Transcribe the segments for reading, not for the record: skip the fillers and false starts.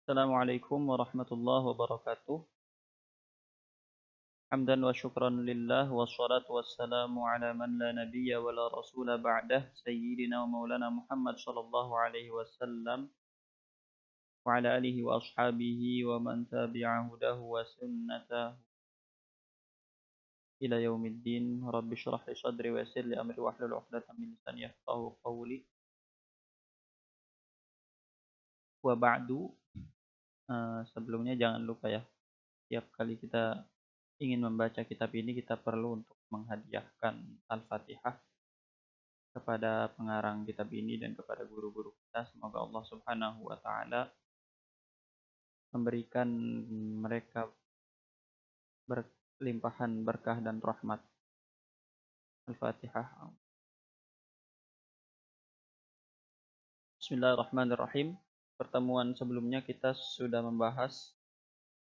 Assalamualaikum warahmatullahi wabarakatuh. Hamdan wa syukran lillah wassalatu wassalamu ala man la nabiyya wa la rasula ba'dah sayyidina wa maulana Muhammad sallallahu alaihi wasallam wa ala alihi wa ashabihi wa man tabi'a hudahu wa sunnatahu ila yaumiddin. Rabbi shrah li sadri wa yassir li amri wahlul 'uqdatam min lisani yafqahu qawli. Wa ba'du, sebelumnya jangan lupa ya, tiap kali kita ingin membaca kitab ini kita perlu untuk menghadiahkan Al-Fatihah kepada pengarang kitab ini dan kepada guru-guru kita. Semoga Allah Subhanahu wa taala memberikan mereka berlimpahan berkah dan rahmat. Al-Fatihah. Bismillahirrahmanirrahim. Pertemuan sebelumnya kita sudah membahas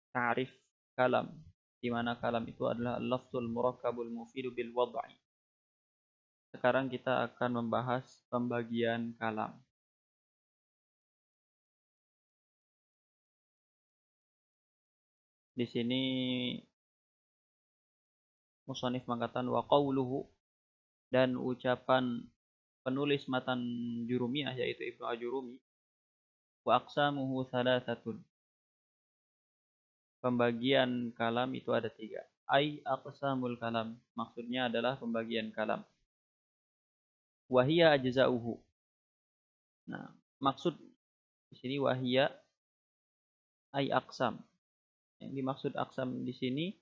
ta'rif kalam, di mana kalam itu adalah al-lafzul murakkabul mufidu bil wad'i. Sekarang kita akan membahas pembagian kalam. Di sini musannif mengatakan wa qauluhu, dan ucapan penulis matan Jurumiyah yaitu Ibnu Ajurumi, wa aqsamuhu thalathatun. Pembagian kalam itu ada 3. Ai aqsamul kalam, maksudnya adalah pembagian kalam. Wa hiya ajza'uhu. Nah, maksud di sini wa hiya ai aqsam. Yang dimaksud aqsam di sini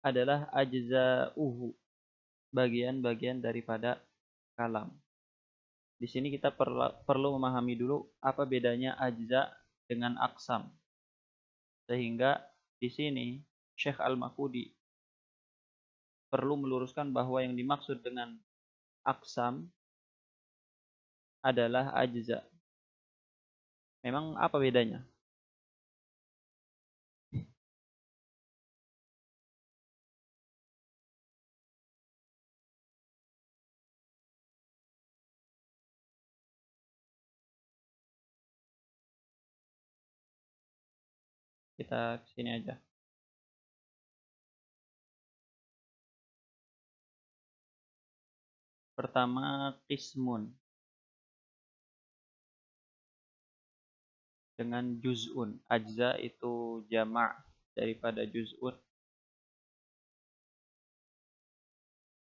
adalah ajza'uhu, bagian-bagian daripada kalam. Di sini kita perlu memahami dulu apa bedanya ajza dengan aqsam. Sehingga di sini Syekh Al-Mafudi perlu meluruskan bahwa yang dimaksud dengan aqsam adalah ajza. Memang apa bedanya? Kita kesini aja. Pertama, qismun dengan juz'un. Ajza itu jama' daripada juz'un.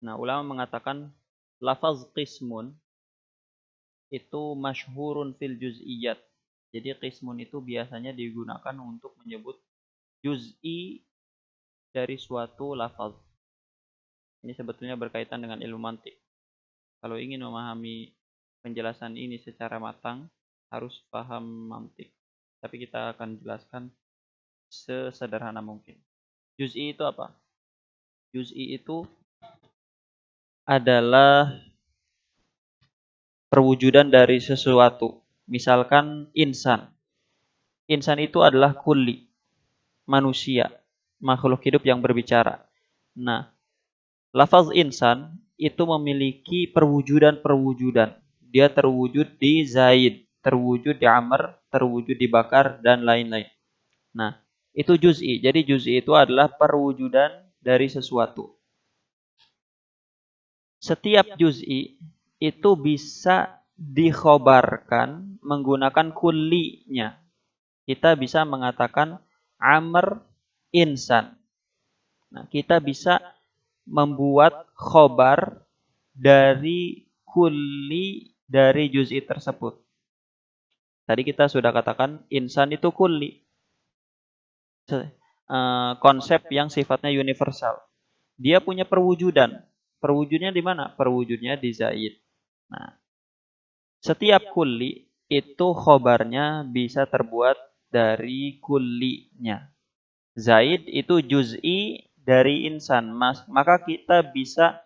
Nah, ulama mengatakan lafaz qismun itu masyhurun fil juz'iyat. Jadi qismun itu biasanya digunakan untuk menyebut juz'i dari suatu lafaz. Ini sebetulnya berkaitan dengan ilmu mantik. Kalau ingin memahami penjelasan ini secara matang, harus paham mantik. Tapi kita akan jelaskan sesederhana mungkin. Juz'i itu apa? Juz'i itu adalah perwujudan dari sesuatu. Misalkan insan. Insan itu adalah kulli, manusia, makhluk hidup yang berbicara. Nah, lafaz insan itu memiliki perwujudan-perwujudan. Dia terwujud di Zaid, terwujud di Amr, terwujud di Bakar, dan lain-lain. Nah, itu juz'i. Jadi juz'i itu adalah perwujudan dari sesuatu. Setiap juz'i itu bisa dikhobarkan menggunakan kullinya. Kita bisa mengatakan Amr insan. Nah, kita bisa membuat khobar dari kulli dari juz'i tersebut. Tadi kita sudah katakan insan itu kulli. Konsep yang sifatnya universal. Dia punya perwujudan. Perwujudnya di mana? Perwujudnya di Zaid. Nah, setiap kulli itu khobarnya bisa terbuat dari kullinya. Zaid itu juz'i dari insan. Maka kita bisa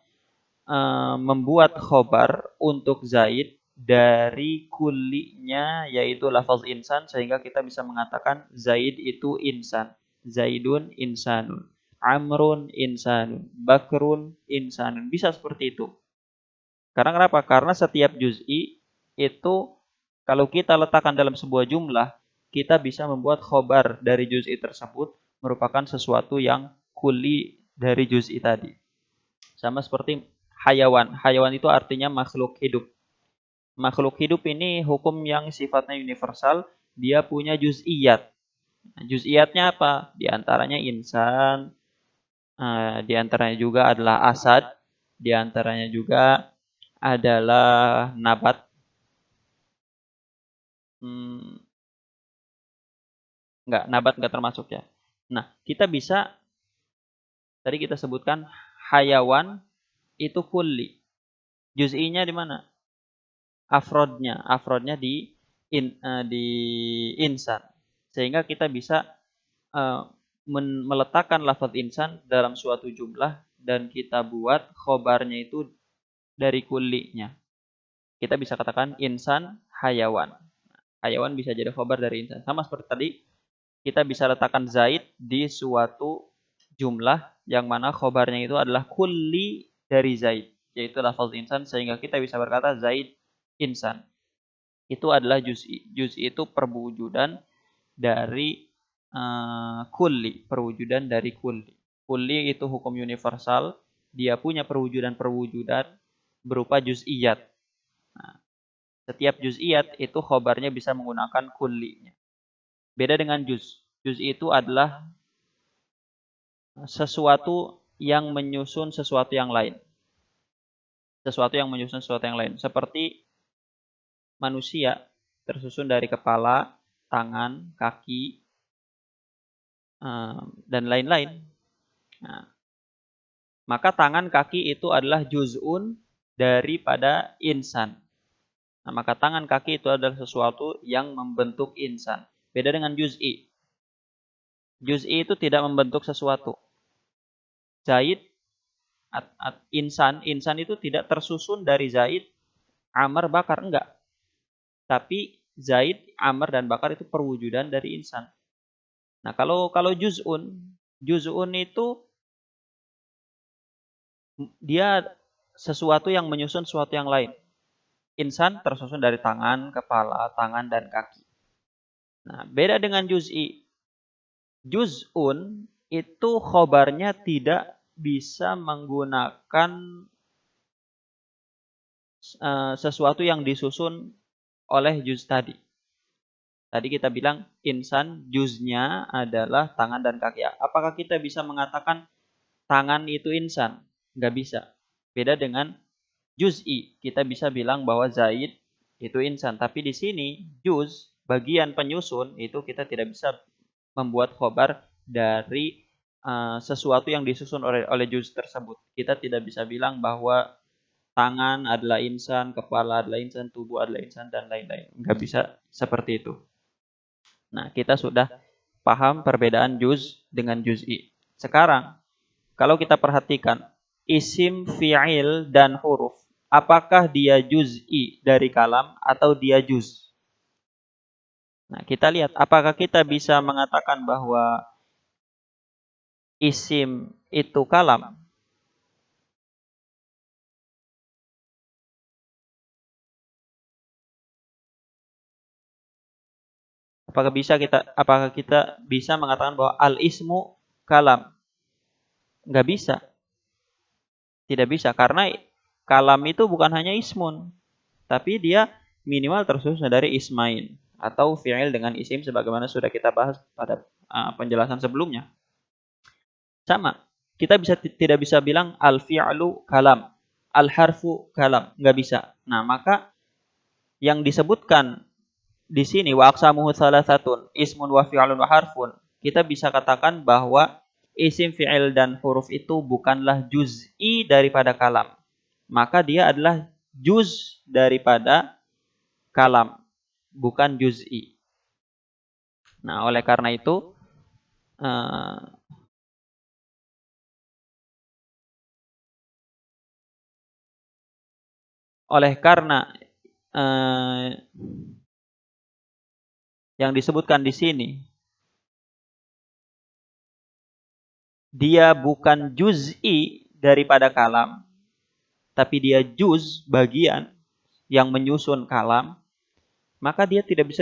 membuat khobar untuk Zaid dari kullinya yaitu lafaz insan, sehingga kita bisa mengatakan Zaid itu insan. Zaidun insanun. Amrun insanun. Bakrun insanun. Bisa seperti itu. Karena kenapa? Karena setiap juz'i itu kalau kita letakkan dalam sebuah jumlah, kita bisa membuat khobar dari juz'i tersebut merupakan sesuatu yang kulli dari juz'i tadi. Sama seperti hayawan. Hayawan itu artinya makhluk hidup. Makhluk hidup ini hukum yang sifatnya universal, dia punya juz'iyat. Nah, juz'iyatnya apa? Di antaranya insan, di antaranya juga adalah asad, di antaranya juga adalah nabat. Nabat enggak termasuk ya. Nah, kita bisa, tadi kita sebutkan hayawan itu kulli. Juz'inya di mana? Afrodnya di insan. Sehingga kita bisa meletakkan lafaz insan dalam suatu jumlah dan kita buat khobarnya itu dari kullinya. Kita bisa katakan insan hayawan. Hayawan bisa jadi khobar dari insan. Sama seperti tadi, kita bisa letakkan zaid di suatu jumlah yang mana khobarnya itu adalah kulli dari zaid, yaitu lafaz insan, sehingga kita bisa berkata zaid insan. Itu adalah juz'i. Juz'i itu perwujudan dari kulli, perwujudan dari kulli. Kulli itu hukum universal, dia punya perwujudan berupa juz'iyat. Nah, setiap juz'iyat itu khobarnya bisa menggunakan kullinya. Beda dengan juz. Juz itu adalah sesuatu yang menyusun sesuatu yang lain. Sesuatu yang menyusun sesuatu yang lain. Seperti manusia tersusun dari kepala, tangan, kaki, dan lain-lain. Nah, maka tangan, kaki itu adalah juz'un daripada insan. Nah, maka tangan, kaki itu adalah sesuatu yang membentuk insan. Beda dengan juz'i. Juz'i itu tidak membentuk sesuatu. Zaid, insan itu tidak tersusun dari Zaid, Amr, Bakar, enggak. Tapi Zaid, Amr, dan Bakar itu perwujudan dari insan. Nah, kalau juz'un itu dia sesuatu yang menyusun sesuatu yang lain. Insan tersusun dari tangan, kepala, tangan, dan kaki. Nah, beda dengan juz'i. Juz'un itu khobarnya tidak bisa menggunakan sesuatu yang disusun oleh juz tadi. Tadi kita bilang insan juznya adalah tangan dan kaki. Apakah kita bisa mengatakan tangan itu insan? Nggak bisa. Beda dengan juz'i. Kita bisa bilang bahwa Zaid itu insan. Tapi di sini juz, bagian penyusun, itu kita tidak bisa membuat khobar dari sesuatu yang disusun oleh juz tersebut. Kita tidak bisa bilang bahwa tangan adalah insan, kepala adalah insan, tubuh adalah insan, dan lain-lain. Nggak bisa seperti itu. Nah, kita sudah paham perbedaan juz dengan juz'i. Sekarang, kalau kita perhatikan isim, fi'il, dan huruf, apakah dia juz'i dari kalam atau dia juz? Nah, kita lihat apakah kita bisa mengatakan bahwa isim itu kalam. Apakah kita bisa mengatakan bahwa al-ismu kalam? Enggak bisa. Tidak bisa, karena kalam itu bukan hanya ismun, tapi dia minimal tersusun dari ismain atau fi'il dengan isim sebagaimana sudah kita bahas pada penjelasan sebelumnya. Sama, kita tidak bisa bilang al-fi'lu kalam, al-harfu kalam, enggak bisa. Nah, maka yang disebutkan di sini wa aqsamuhu salasatun ismun wa fi'lun wa harfun, kita bisa katakan bahwa isim, fi'il, dan huruf itu bukanlah juz'i daripada kalam. Maka dia adalah juz daripada kalam, bukan juz'i. Nah, oleh karena itu yang disebutkan di sini dia bukan juz'i daripada kalam, tapi dia juz, bagian yang menyusun kalam, maka dia tidak bisa